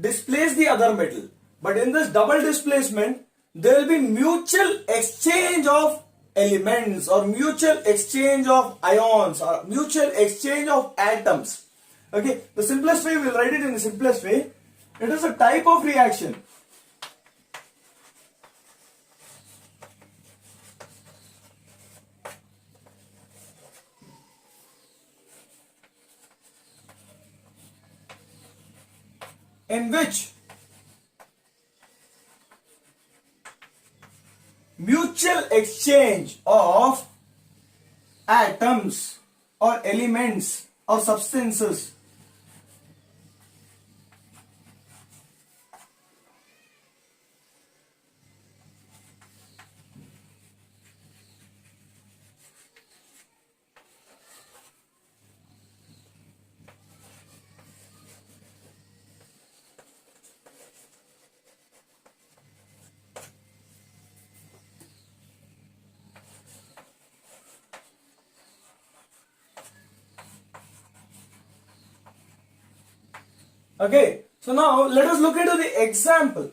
Speaker 1: displace the other metal. But in this double displacement, there will be mutual exchange of elements or mutual exchange of ions or mutual exchange of atoms. Okay, the simplest way, we'll write it in the simplest way. It is a type of reaction in which mutual exchange of atoms or elements or substances Okay, so now let us look into the example.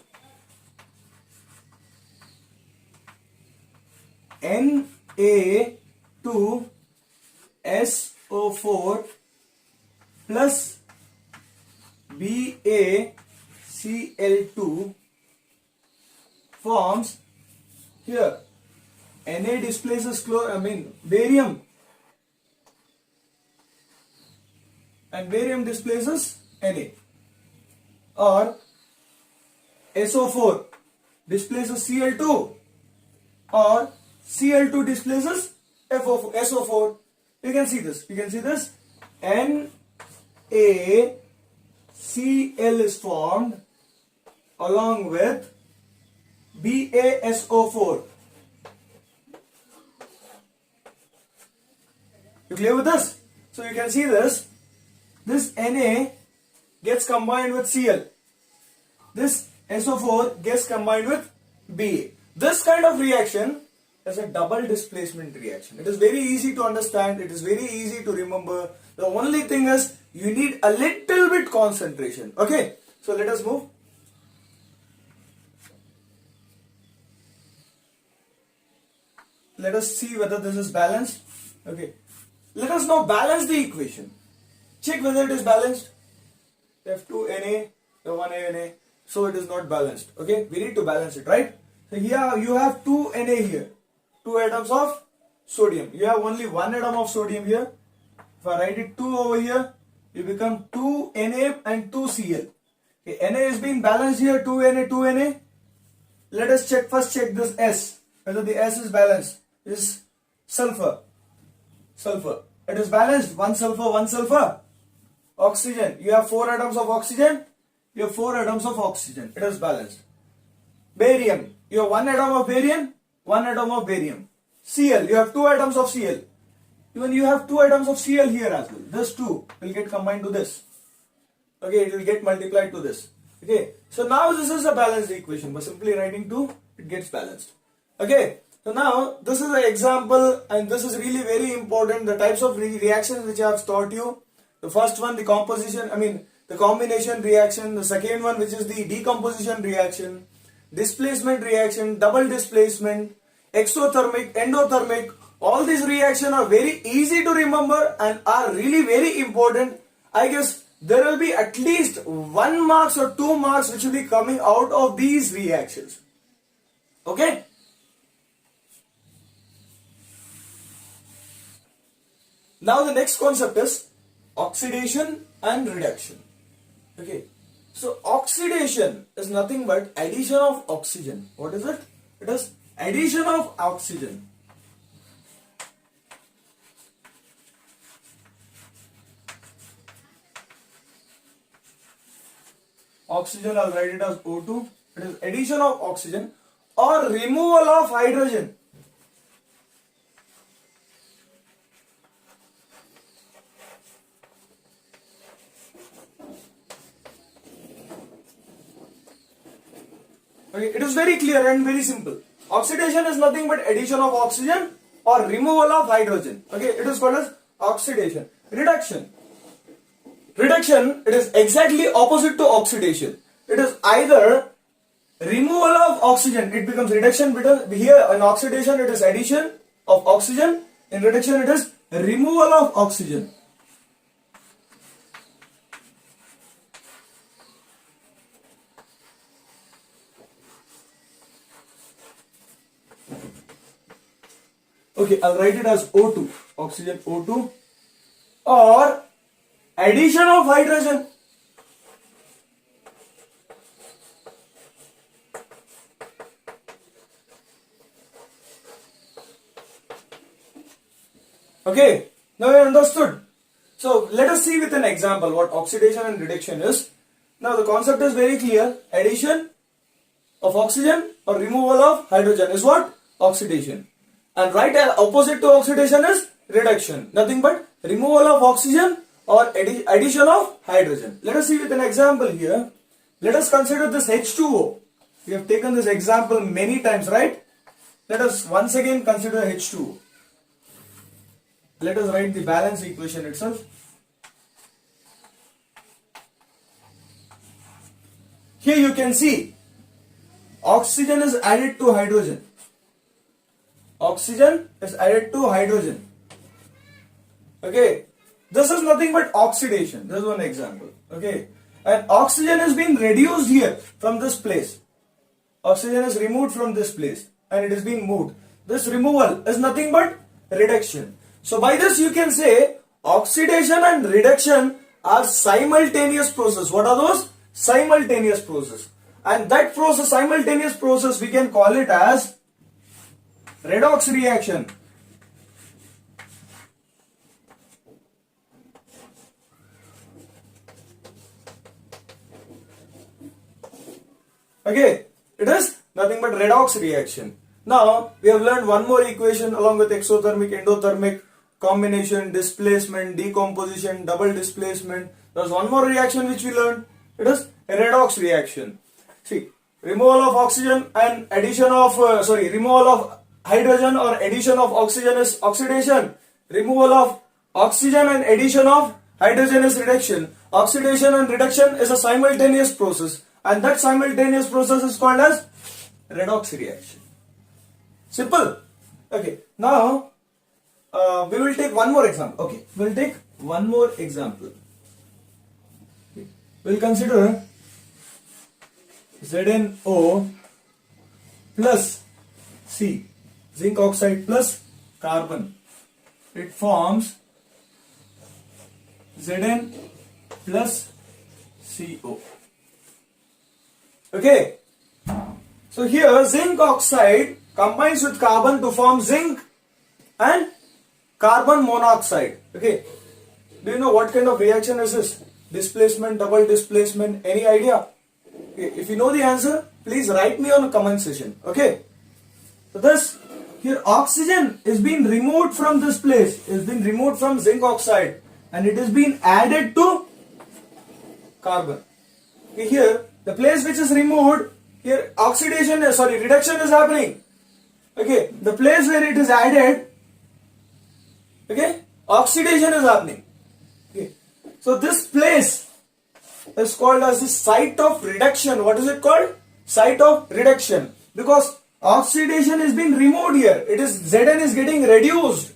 Speaker 1: Na2SO4 plus BaCl2 forms here. Na displaces barium, and barium displaces Na. Or SO4 displaces Cl2, or Cl2 displaces SO4. You can see this. NaCl is formed along with BaSO4. You clear with this? So you can see this. This Na gets combined with Cl. This SO4 gets combined with Ba. This kind of reaction is a double displacement reaction. It is very easy to understand. It is very easy to remember. The only thing is you need a little bit concentration. Okay. So let us move. Let us see whether this is balanced. Okay. Let us now balance the equation. Check whether it is balanced. F2Na, the 1Na. So it is not balanced. Okay, we need to balance it, right? So here you have 2 Na here, 2 atoms of sodium. You have only 1 atom of sodium here. If I write it 2 over here, you become 2 Na and 2 Cl. Okay, Na is being balanced here, 2 Na, 2 Na. Let us first check this S, whether the S is balanced. Is sulfur. It is balanced, 1 sulfur, 1 sulfur. Oxygen, you have 4 atoms of oxygen. You have 4 atoms of oxygen. It is balanced. Barium, you have 1 atom of barium, 1 atom of barium. Cl, you have 2 atoms of Cl. Even you have 2 atoms of Cl here as well. This 2 will get combined to this. Okay, it will get multiplied to this. Okay, so now this is a balanced equation. By simply writing 2, it gets balanced. Okay, so now this is an example, and this is really very important. The types of reactions which I have taught you. The first one, the combination reaction. The second one, which is the decomposition reaction, displacement reaction, double displacement, exothermic, endothermic. All these reactions are very easy to remember and are really very important. I guess there will be at least 1 marks or 2 marks which will be coming out of these reactions. Okay? Now the next concept is oxidation and reduction. Okay, so oxidation is nothing but addition of oxygen. What is it? It is addition of oxygen. Oxygen, I'll write it as O2. It is addition of oxygen or removal of hydrogen. Okay, it is very clear and very simple. Oxidation is nothing but addition of oxygen or removal of hydrogen. Okay, it is called as oxidation. Reduction. Reduction, it is exactly opposite to oxidation. It is either removal of oxygen, it becomes reduction, because here in oxidation it is addition of oxygen, in reduction it is removal of oxygen. Okay, I'll write it as O2, oxygen O2, or addition of hydrogen. Okay, now you understood. So let us see with an example what oxidation and reduction is. Now the concept is very clear. Addition of oxygen or removal of hydrogen is what? Oxidation. And right opposite to oxidation is reduction. Nothing but removal of oxygen or addition of hydrogen. Let us see with an example here. Let us consider this H2O. We have taken this example many times, right? Let us once again consider H2O. Let us write the balance equation itself. Here you can see oxygen is added to hydrogen. Oxygen is added to hydrogen. Okay. This is nothing but oxidation. This is one example. Okay. And oxygen is being reduced here from this place. Oxygen is removed from this place and it is being moved. This removal is nothing but reduction. So by this you can say oxidation and reduction are simultaneous process. What are those? Simultaneous process. And that process, simultaneous process, we can call it as redox reaction. Okay, it is nothing but redox reaction. Now we have learned one more equation along with exothermic, endothermic, combination, displacement, decomposition, double displacement. There's one more reaction which we learned. It is a redox reaction. See, removal of oxygen and addition of removal of hydrogen or addition of oxygen is oxidation. Removal of oxygen and addition of hydrogen is reduction. Oxidation and reduction is a simultaneous process, and that simultaneous process is called as redox reaction. Simple. Okay. Now we will take one more example. Okay, we will take one more example. We will consider ZnO plus C, zinc oxide plus carbon. It forms Zn plus CO. Okay. So here zinc oxide combines with carbon to form zinc and carbon monoxide. Okay. Do you know what kind of reaction is this? Displacement, double displacement, any idea? Okay. If you know the answer, please write me on the comment section. Okay. So this here oxygen is being removed from this place, is being removed from zinc oxide, and it is being added to carbon. Okay, here the place which is removed, here reduction is happening. Okay, the place where it is added, okay, oxidation is happening. Okay, so this place is called as the site of reduction. What is it called? Site of reduction, because oxidation is being removed here. It is Zn is getting reduced.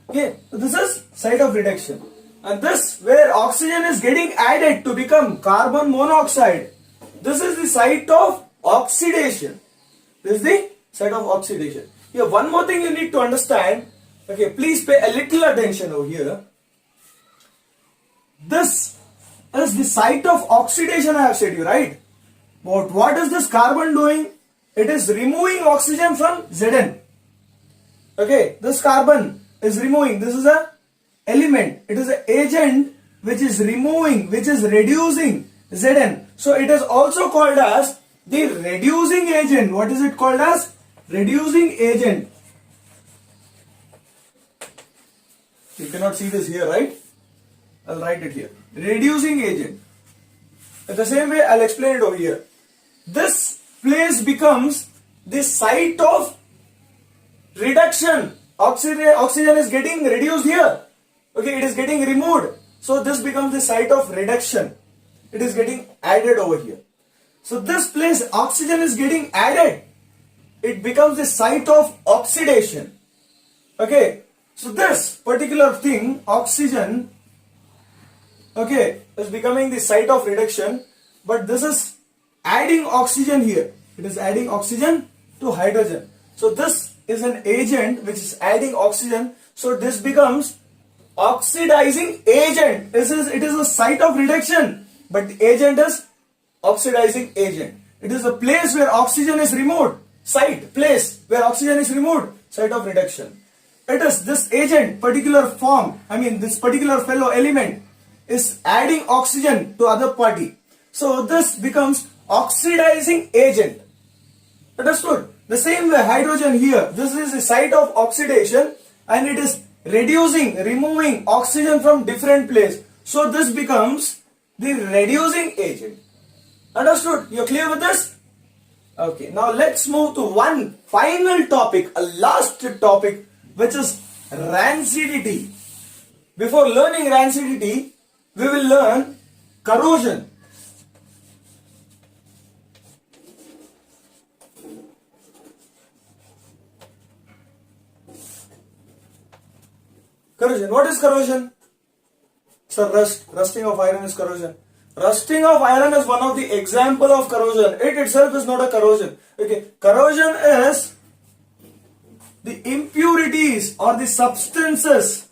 Speaker 1: Okay, so this is site of reduction, and this where oxygen is getting added to become carbon monoxide. This is the site of oxidation. This is the site of oxidation. Here, one more thing you need to understand. Okay, please pay a little attention over here. This is the site of oxidation, I have said you, right? But what is this carbon doing? It is removing oxygen from Zn. Okay, this carbon is removing. This is a element. It is an agent which is removing, which is reducing Zn. So it is also called as the reducing agent. What is it called as? Reducing agent. You cannot see this here, right? I'll write it here. Reducing agent. In the same way, I'll explain it over here. This place becomes the site of reduction. Oxygen is getting reduced here. Okay, it is getting removed. So this becomes the site of reduction. It is getting added over here. So this place, oxygen is getting added. It becomes the site of oxidation. Okay, so this particular thing, oxygen, okay, is becoming the site of reduction, but this is adding oxygen here. It is adding oxygen to hydrogen. So this is an agent which is adding oxygen. So this becomes oxidizing agent. It is a site of reduction, but the agent is oxidizing agent. It is a place where oxygen is removed. Site, place where oxygen is removed. Site of reduction. it is this agent, particular form, I mean this particular fellow element is adding oxygen to other party. So this becomes oxidizing agent. Understood? The same way hydrogen here, this is the site of oxidation and it is reducing, removing oxygen from different place. So this becomes the reducing agent. Understood? You're clear with this? Okay, now let's move to one final topic, a last topic, which is rancidity. Before learning rancidity, we will learn corrosion. Corrosion. What is corrosion? Sir, rusting of iron is corrosion. Rusting of iron is one of the example of corrosion. It itself is not a corrosion. Okay, corrosion is the impurities or the substances,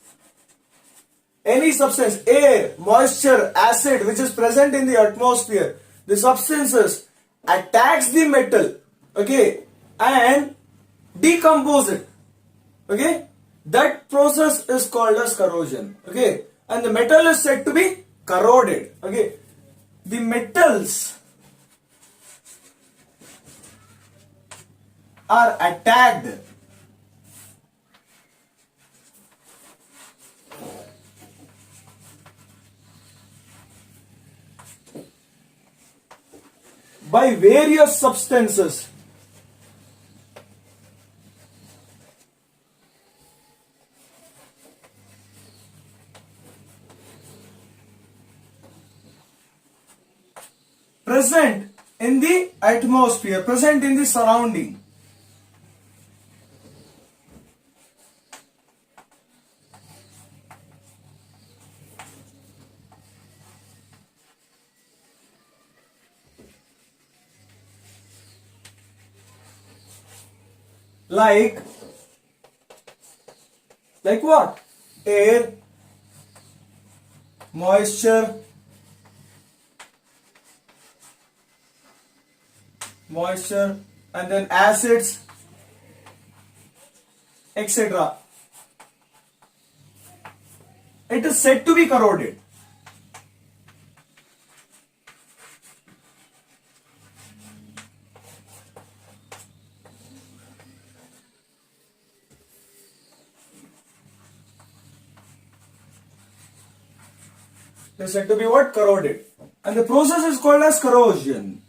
Speaker 1: any substance, air, moisture, acid which is present in the atmosphere, the substances attacks the metal, okay, and decompose it, okay. That process is called as corrosion, okay, and the metal is said to be corroded, okay. The metals are attacked by various substances. Present in the atmosphere, present in the surrounding. Like what? Air, moisture, and then acids, etc. It is said to be corroded. It is said to be what? Corroded. And the process is called as corrosion.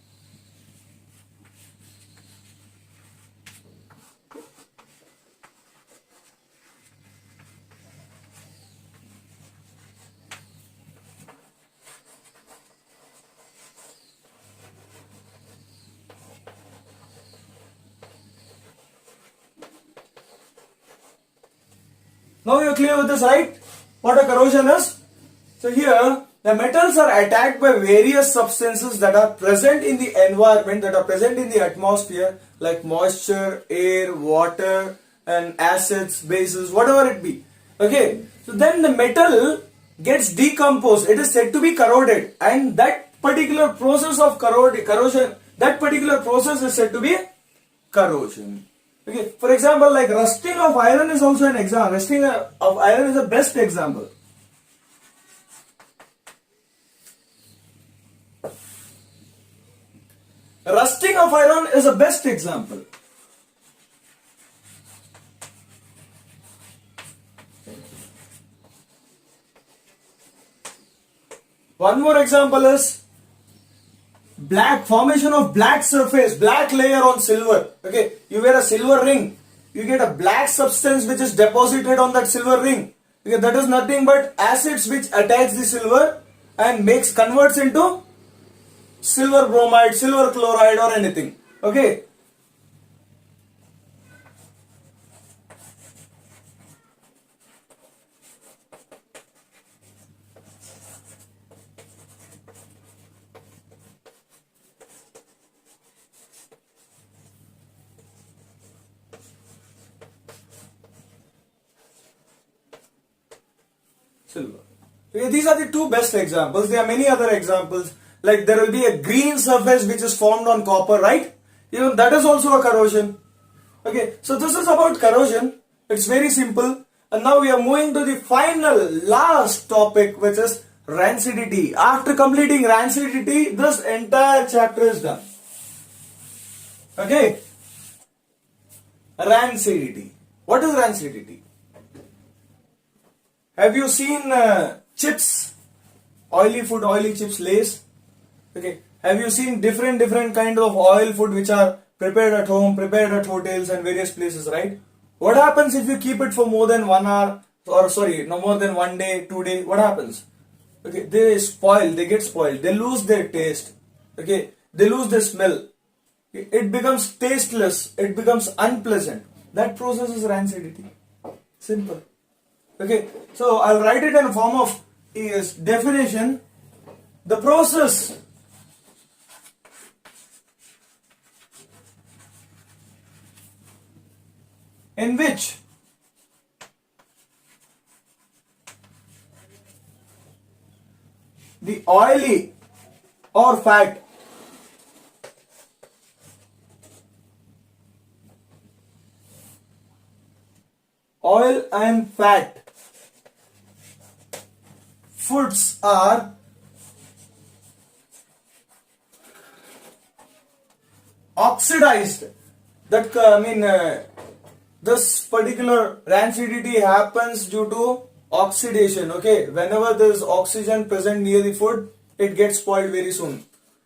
Speaker 1: Now you are clear with this, right? What a corrosion is? So here, the metals are attacked by various substances that are present in the environment, that are present in the atmosphere, like moisture, air, water, and acids, bases, whatever it be. Okay, so then the metal gets decomposed. It is said to be corroded, and that particular process of corrosion, that particular process is said to be corrosion. Okay, for example, like rusting of iron is also an example. Rusting of iron is the best example. Rusting of iron is the best example. One more example is formation of black surface, black layer on silver. Okay, you wear a silver ring, you get a black substance which is deposited on that silver ring. Okay, that is nothing but acids which attach the silver and converts into silver bromide, silver chloride, or anything. Okay. Silver. Okay, these are the two best examples. There are many other examples. Like there will be a green surface which is formed on copper, right? Even that is also a corrosion. Okay, so this is about corrosion. It's very simple. And now we are moving to the final last topic, which is rancidity. After completing rancidity, this entire chapter is done. Okay. Rancidity. What is rancidity? Have you seen chips? Oily food, oily chips, Lays? Okay. Have you seen different kind of oil food which are prepared at home, prepared at hotels and various places, right? What happens if you keep it for more than 1 hour, or sorry, no more than 1 day, 2 days? What happens? Okay, they spoil, they get spoiled, they lose their taste. Okay, they lose their smell. It becomes tasteless, it becomes unpleasant. That process is rancidity. Simple. Okay, so I'll write it in a form of definition. The process in which the oily or fat oil and fat foods are oxidized. That this particular rancidity happens due to oxidation. Okay, whenever there is oxygen present near the food, it gets spoiled very soon.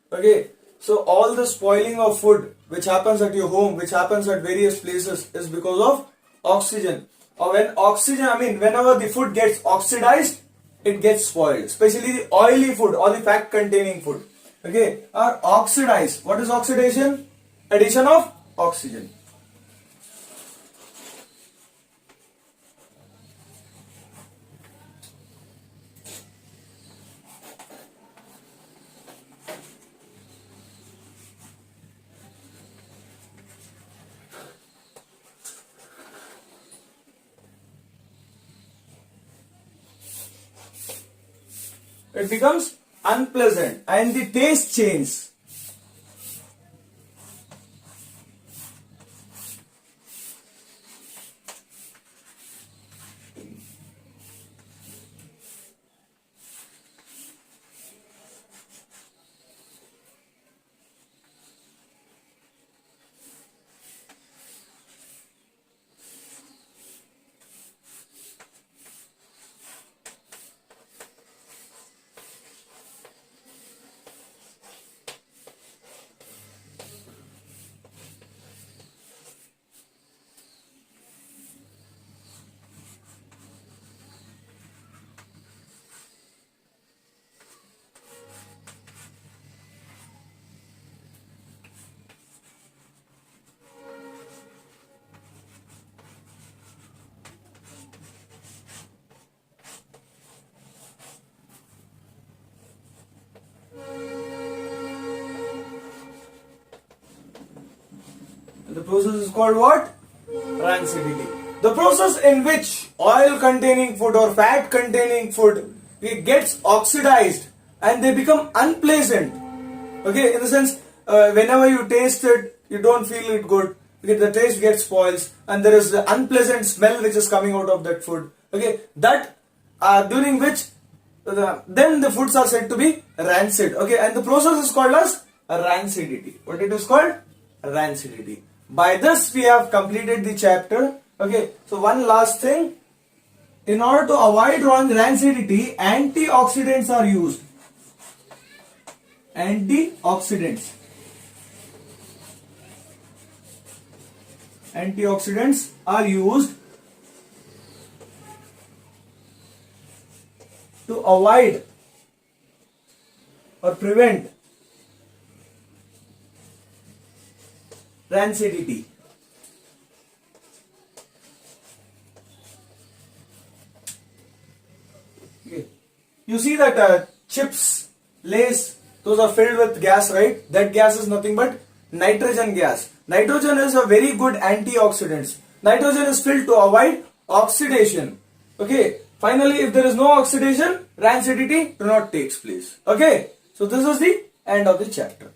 Speaker 1: Okay, so all the spoiling of food which happens at your home, which happens at various places, is because of oxygen. Or whenever the food gets oxidized, it gets spoiled. Especially the oily food or the fat containing food, okay, are oxidized. What is oxidation? Addition of oxygen. It becomes unpleasant and the taste changes. The process is called what? Rancidity. The process in which oil containing food or fat containing food, it gets oxidized and they become unpleasant. Okay, in the sense, whenever you taste it, you don't feel it good. Okay, the taste gets spoils and there is the unpleasant smell which is coming out of that food. Okay, that during which then the foods are said to be rancid. Okay, and the process is called as rancidity. What it is called? Rancidity. By this we have completed the chapter. Okay, so one last thing. In order to avoid rancidity, antioxidants are used. Antioxidants. Antioxidants are used to avoid or prevent rancidity. Okay. You see that chips, Lays, those are filled with gas, right? That gas is nothing but nitrogen gas. Nitrogen is a very good antioxidant. Nitrogen is filled to avoid oxidation. Okay. Finally, if there is no oxidation, rancidity do not takes place. Okay. So this is the end of the chapter.